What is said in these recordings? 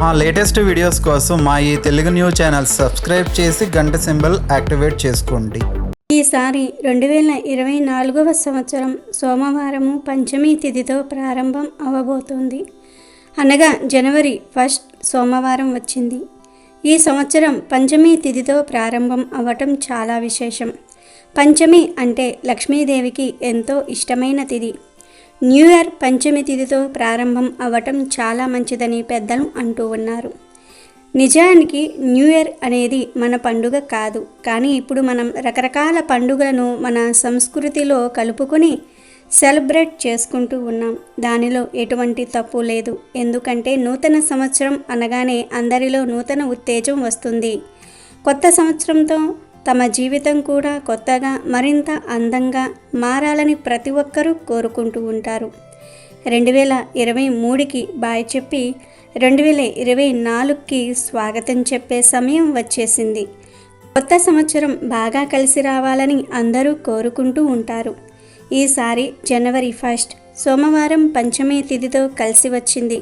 మా latest videos కోసం మా ఈ తెలుగు న్యూస్ ఛానల్ సబ్స్క్రైబ్ చేసి గంట సింబల్ యాక్టివేట్ చేసుకోండి. ఈసారి 2024వ సంవత్సరం సోమవారము పంచమి తిథితో ప్రారంభం అవ్వబోతోంది. అనగా జనవరి 1 సోమవారం వచ్చింది. ఈ సంవత్సరం పంచమి తిథితో ప్రారంభం అవ్వటం చాలా విశేషం. పంచమి అంటే లక్ష్మీదేవికి ఎంతో ఇష్టమైన తిథి. న్యూ ఇయర్ పంచమి తిథితో ప్రారంభం అవ్వటం చాలా మంచిదని పెద్దలు అంటూ ఉన్నారు. నిజానికి న్యూ ఇయర్ అనేది మన పండుగ కాదు, కానీ ఇప్పుడు మనం రకరకాల పండుగలను మన సంస్కృతిలో కలుపుకొని సెలబ్రేట్ చేసుకుంటూ ఉన్నాం. దానిలో ఎటువంటి తప్పు లేదు. ఎందుకంటే నూతన సంవత్సరం అనగానే అందరిలో నూతన ఉత్తేజం వస్తుంది. కొత్త సంవత్సరంతో తమ జీవితం కూడా కొత్తగా మరింత అందంగా మారాలని ప్రతి ఒక్కరూ కోరుకుంటూ ఉంటారు. 2023కి బాయ్ చెప్పి 2024కి స్వాగతం చెప్పే సమయం వచ్చేసింది. కొత్త సంవత్సరం బాగా కలిసి రావాలని అందరూ కోరుకుంటూ ఉంటారు. ఈసారి జనవరి 1 సోమవారం పంచమి తిథితో కలిసి వచ్చింది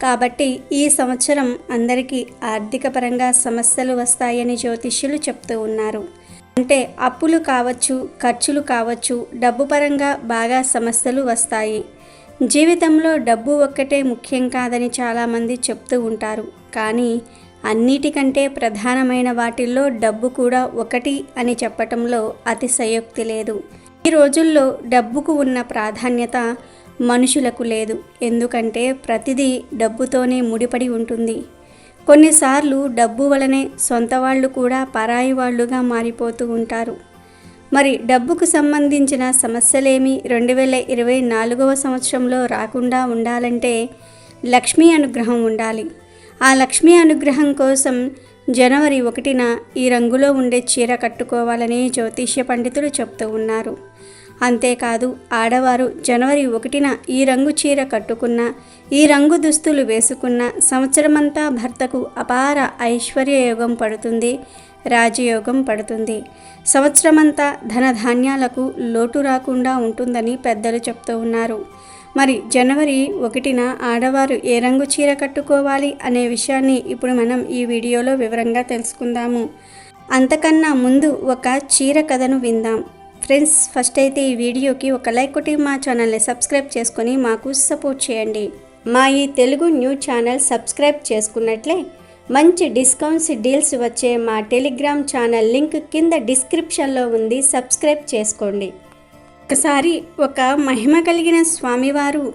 కాబట్టి ఈ సంవత్సరం అందరికీ ఆర్థిక పరంగా సమస్యలు వస్తాయని జ్యోతిష్యులు చెప్తూ ఉన్నారు. అంటే అప్పులు కావచ్చు, ఖర్చులు కావచ్చు, డబ్బు పరంగా బాగా సమస్యలు వస్తాయి. జీవితంలో డబ్బు ఒక్కటే ముఖ్యం కాదని చాలామంది చెప్తూ ఉంటారు. కానీ అన్నిటికంటే ప్రధానమైన వాటిల్లో డబ్బు కూడా ఒకటి అని చెప్పటంలో అతిశయోక్తి లేదు. ఈ రోజుల్లో డబ్బుకు ఉన్న ప్రాధాన్యత మనుషులకు లేదు. ఎందుకంటే ప్రతిదీ డబ్బుతోనే ముడిపడి ఉంటుంది. కొన్నిసార్లు డబ్బు వలనే సొంత వాళ్ళు కూడా పరాయి వాళ్ళుగా మారిపోతూ ఉంటారు. మరి డబ్బుకు సంబంధించిన సమస్యలేమి 2024వ సంవత్సరంలో రాకుండా ఉండాలంటే లక్ష్మీ అనుగ్రహం ఉండాలి. ఆ లక్ష్మీ అనుగ్రహం కోసం జనవరి 1న ఈ రంగులో ఉండే చీర కట్టుకోవాలని జ్యోతిష్య పండితులు చెప్తూ ఉన్నారు. అంతేకాదు ఆడవారు జనవరి 1న ఈ రంగు చీర కట్టుకున్న, ఈ రంగు దుస్తులు వేసుకున్న సంవత్సరమంతా భర్తకు అపార ఐశ్వర్యయోగం పడుతుంది, రాజయోగం పడుతుంది. సంవత్సరమంతా ధనధాన్యాలకు లోటు రాకుండా ఉంటుందని పెద్దలు చెప్తూ ఉన్నారు. మరి జనవరి 1న ఆడవారు ఏ రంగు చీర కట్టుకోవాలి అనే విషయాన్ని ఇప్పుడు మనం ఈ వీడియోలో వివరంగా తెలుసుకుందాము. అంతకన్నా ముందు ఒక చీర కథను విందాం. ఫ్రెండ్స్, ఫస్ట్ అయితే ఈ వీడియోకి ఒక లైక్ కొట్టి మా ఛానల్ని సబ్స్క్రైబ్ చేసుకొని మాకు సపోర్ట్ చేయండి. మా ఈ తెలుగు న్యూస్ ఛానల్ సబ్స్క్రైబ్ చేసుకున్నట్లే మంచి డిస్కౌంట్స్ డీల్స్ వచ్చే మా టెలిగ్రామ్ ఛానల్ లింక్ కింద డిస్క్రిప్షన్లో ఉంది, సబ్స్క్రైబ్ చేసుకోండి. ఒకసారి ఒక మహిమ కలిగిన స్వామివారు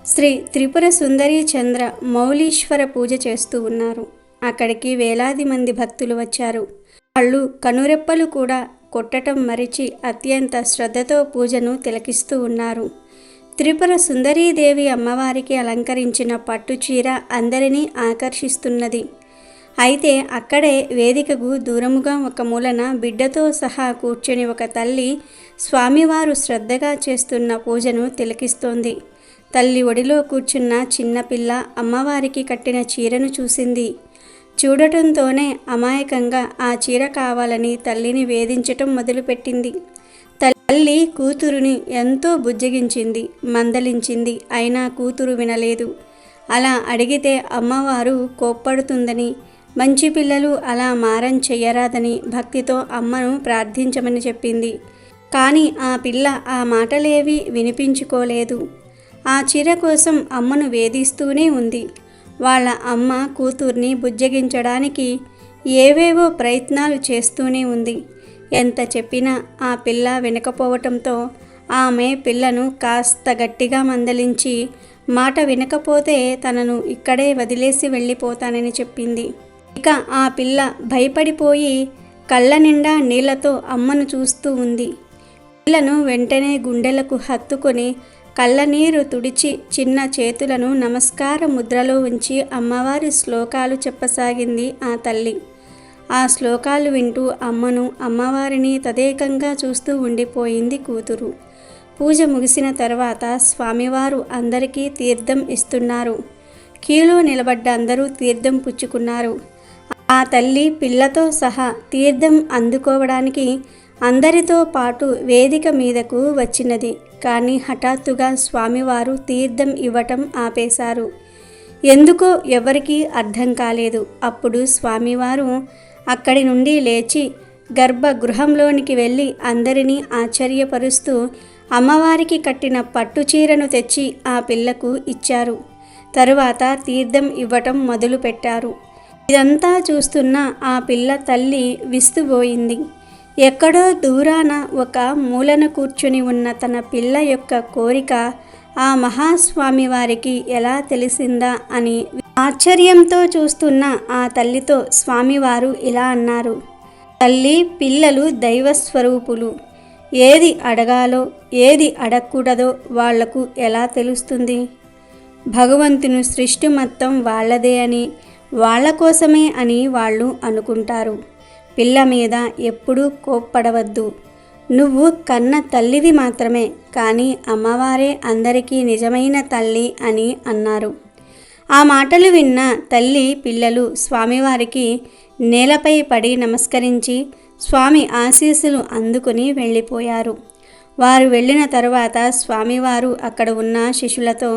శ్రీ త్రిపుర సుందరి చంద్ర మౌలీశ్వర పూజ చేస్తూ ఉన్నారు. అక్కడికి వేలాది మంది భక్తులు వచ్చారు. వాళ్ళు కనురెప్పలు కూడా కొట్టటం మరిచి అత్యంత శ్రద్ధతో పూజను తిలకిస్తూ ఉన్నారు. త్రిపుర సుందరీదేవి అమ్మవారికి అలంకరించిన పట్టు చీర అందరినీ ఆకర్షిస్తున్నది. అయితే అక్కడే వేదికకు దూరముగా ఒక మూలన బిడ్డతో సహా కూర్చొని ఒక తల్లి స్వామివారు శ్రద్ధగా చేస్తున్న పూజను తిలకిస్తోంది. తల్లి ఒడిలో కూర్చున్న చిన్నపిల్ల అమ్మవారికి కట్టిన చీరను చూసింది. చూడటంతోనే అమాయకంగా ఆ చీర కావాలని తల్లిని వేధించటం మొదలుపెట్టింది. తల్లి కూతురుని ఎంతో బుజ్జగించింది, మందలించింది. అయినా కూతురు వినలేదు. అలా అడిగితే అమ్మవారు కోప్పడుతుందని, మంచి పిల్లలు అలా మారం చెయ్యరాదని భక్తితో అమ్మను ప్రార్థించమని చెప్పింది. కానీ ఆ పిల్ల ఆ మాటలేవి వినిపించుకోలేదు. ఆ చీర కోసం అమ్మను వేధిస్తూనే ఉంది. వాళ్ళ అమ్మ కూతుర్ని బుజ్జగించడానికి ఏవేవో ప్రయత్నాలు చేస్తూనే ఉంది. ఎంత చెప్పినా ఆ పిల్ల వినకపోవటంతో ఆమె పిల్లను కాస్త గట్టిగా మందలించి, మాట వినకపోతే తనను ఇక్కడే వదిలేసి వెళ్ళిపోతానని చెప్పింది. ఇక ఆ పిల్ల భయపడిపోయి కళ్ళ నిండా నీళ్లతో అమ్మను చూస్తూ ఉంది. పిల్లను వెంటనే గుండెలకు హత్తుకొని కళ్ళనీరు తుడిచి చిన్న చేతులను నమస్కార ముద్రలో ఉంచి అమ్మవారి శ్లోకాలు చెప్పసాగింది ఆ తల్లి. ఆ శ్లోకాలు వింటూ అమ్మను, అమ్మవారిని తదేకంగా చూస్తూ ఉండిపోయింది కూతురు. పూజ ముగిసిన తర్వాత స్వామివారు అందరికీ తీర్థం ఇస్తున్నారు. క్యూలో నిలబడ్డ అందరూ తీర్థం పుచ్చుకున్నారు. ఆ తల్లి పిల్లతో సహా తీర్థం అందుకోవడానికి అందరితో పాటు వేదిక మీదకు వచ్చినది. కానీ హఠాత్తుగా స్వామివారు తీర్థం ఇవ్వటం ఆపేశారు. ఎందుకో ఎవరికీ అర్థం కాలేదు. అప్పుడు స్వామివారు అక్కడి నుండి లేచి గర్భగృహంలోనికి వెళ్ళి అందరినీ ఆశ్చర్యపరుస్తూ అమ్మవారికి కట్టిన పట్టు చీరను తెచ్చి ఆ పిల్లకు ఇచ్చారు. తరువాత తీర్థం ఇవ్వటం మొదలుపెట్టారు. ఇదంతా చూస్తున్న ఆ పిల్ల తల్లి విస్తుపోయింది. ఎక్కడో దూరాన ఒక మూలన కూర్చుని ఉన్న తన పిల్ల యొక్క కోరిక ఆ మహాస్వామి వారికి ఎలా తెలిసిందా అని ఆశ్చర్యంతో చూస్తున్న ఆ తల్లితో స్వామివారు ఇలా అన్నారు. తల్లి, పిల్లలు దైవస్వరూపులు. ఏది అడగాలో ఏది అడగకూడదో వాళ్లకు ఎలా తెలుస్తుంది? భగవంతుని సృష్టి మొత్తం వాళ్ళదే అని, వాళ్ళ కోసమే అని వాళ్ళు అనుకుంటారు. పిల్ల మీద ఎప్పుడూ కోప్పడవద్దు. నువ్వు కన్న తల్లివి మాత్రమే, కానీ అమ్మవారే అందరికీ నిజమైన తల్లి అని అన్నారు. ఆ మాటలు విన్న తల్లి, పిల్లలు స్వామివారికి నేలపై పడి నమస్కరించి స్వామి ఆశీస్సులు అందుకుని వెళ్ళిపోయారు. వారు వెళ్ళిన తరువాత స్వామివారు అక్కడ ఉన్న శిష్యులతో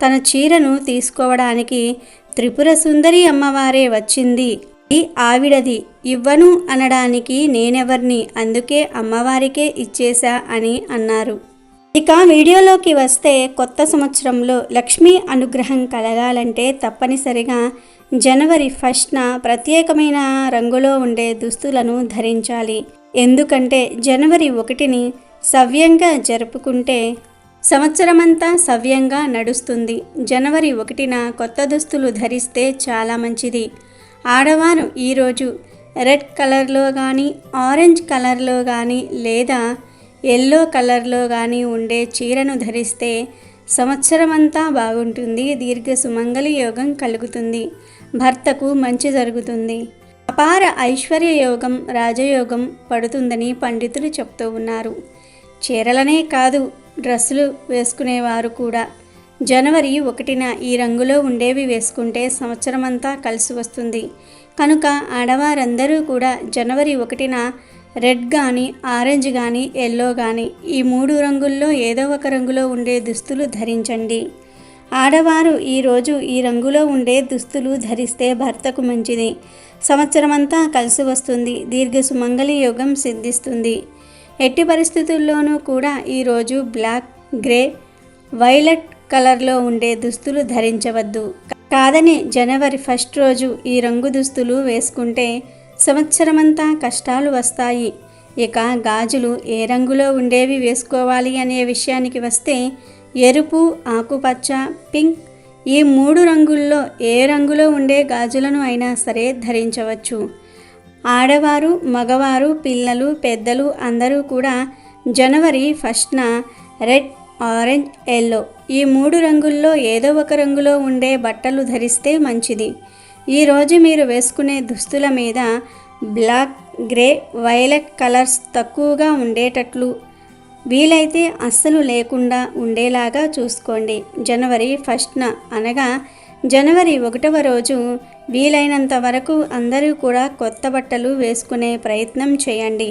తన చీరను తీసుకోవడానికి త్రిపుర సుందరి అమ్మవారే వచ్చింది, ఆవిడది, ఇవ్వను అనడానికి నేనెవర్ని, అందుకే అమ్మవారికే ఇచ్చేశా అని అన్నారు. ఇక వీడియోలోకి వస్తే, కొత్త సంవత్సరంలో లక్ష్మీ అనుగ్రహం కలగాలంటే తప్పనిసరిగా జనవరి 1న ప్రత్యేకమైన రంగులో ఉండే దుస్తులను ధరించాలి. ఎందుకంటే జనవరి 1ని సవ్యంగా జరుపుకుంటే సంవత్సరమంతా సవ్యంగా నడుస్తుంది. జనవరి 1న కొత్త దుస్తులు ధరిస్తే చాలా మంచిది. ఆడవారు ఈరోజు రెడ్ కలర్లో కానీ, ఆరెంజ్ కలర్లో కానీ లేదా ఎల్లో కలర్లో కానీ ఉండే చీరను ధరిస్తే సంవత్సరమంతా బాగుంటుంది. దీర్ఘ సుమంగళి యోగం కలుగుతుంది. భర్తకు మంచి జరుగుతుంది. అపార ఐశ్వర్య యోగం, రాజయోగం పడుతుందని పండితులు చెప్తూ ఉన్నారు. చీరలనే కాదు, డ్రెస్సులు వేసుకునేవారు కూడా జనవరి 1న ఈ రంగులో ఉండేవి వేసుకుంటే సంవత్సరమంతా కలిసి వస్తుంది. కనుక ఆడవారందరూ కూడా జనవరి 1న రెడ్ కానీ, ఆరెంజ్ కానీ, ఎల్లో కానీ ఈ 3 రంగుల్లో ఏదో ఒక రంగులో ఉండే దుస్తులు ధరించండి. ఆడవారు ఈరోజు ఈ రంగులో ఉండే దుస్తులు ధరిస్తే భర్తకు మంచిది. సంవత్సరమంతా కలిసి వస్తుంది. దీర్ఘ సుమంగళి యోగం సిద్ధిస్తుంది. ఎట్టి పరిస్థితుల్లోనూ కూడా ఈరోజు బ్లాక్, గ్రే, వైలెట్ కలర్లో ఉండే దుస్తులు ధరించవద్దు. కాదని జనవరి 1 రోజు ఈ రంగు దుస్తులు వేసుకుంటే సంవత్సరమంతా కష్టాలు వస్తాయి. ఇక గాజులు ఏ రంగులో ఉండేవి వేసుకోవాలి అనే విషయానికి వస్తే ఎరుపు, ఆకుపచ్చ, పింక్ ఈ 3 రంగుల్లో ఏ రంగులో ఉండే గాజులను అయినా సరే ధరించవచ్చు. ఆడవారు, మగవారు, పిల్లలు, పెద్దలు అందరూ కూడా జనవరి 1న రెడ్, ఆరెంజ్, ఎల్లో ఈ 3 రంగుల్లో ఏదో ఒక రంగులో ఉండే బట్టలు ధరిస్తే మంచిది. ఈరోజు మీరు వేసుకునే దుస్తుల మీద బ్లాక్, గ్రే, వైలెట్ కలర్స్ తక్కువగా ఉండేటట్లు, వీలైతే అస్సలు లేకుండా ఉండేలాగా చూసుకోండి. జనవరి 1న అనగా జనవరి 1వ రోజు వీలైనంత వరకు అందరూ కూడా కొత్త బట్టలు వేసుకునే ప్రయత్నం చేయండి.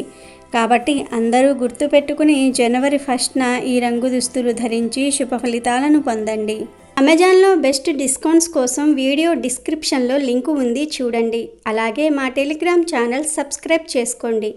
కాబట్టి అందరూ గుర్తుపెట్టుకుని జనవరి 1న ఈ రంగు దుస్తులు ధరించి శుభ ఫలితాలను పొందండి. అమెజాన్లో బెస్ట్ డిస్కౌంట్స్ కోసం వీడియో డిస్క్రిప్షన్లో లింకు ఉంది, చూడండి. అలాగే మా టెలిగ్రామ్ ఛానల్ సబ్స్క్రైబ్ చేసుకోండి.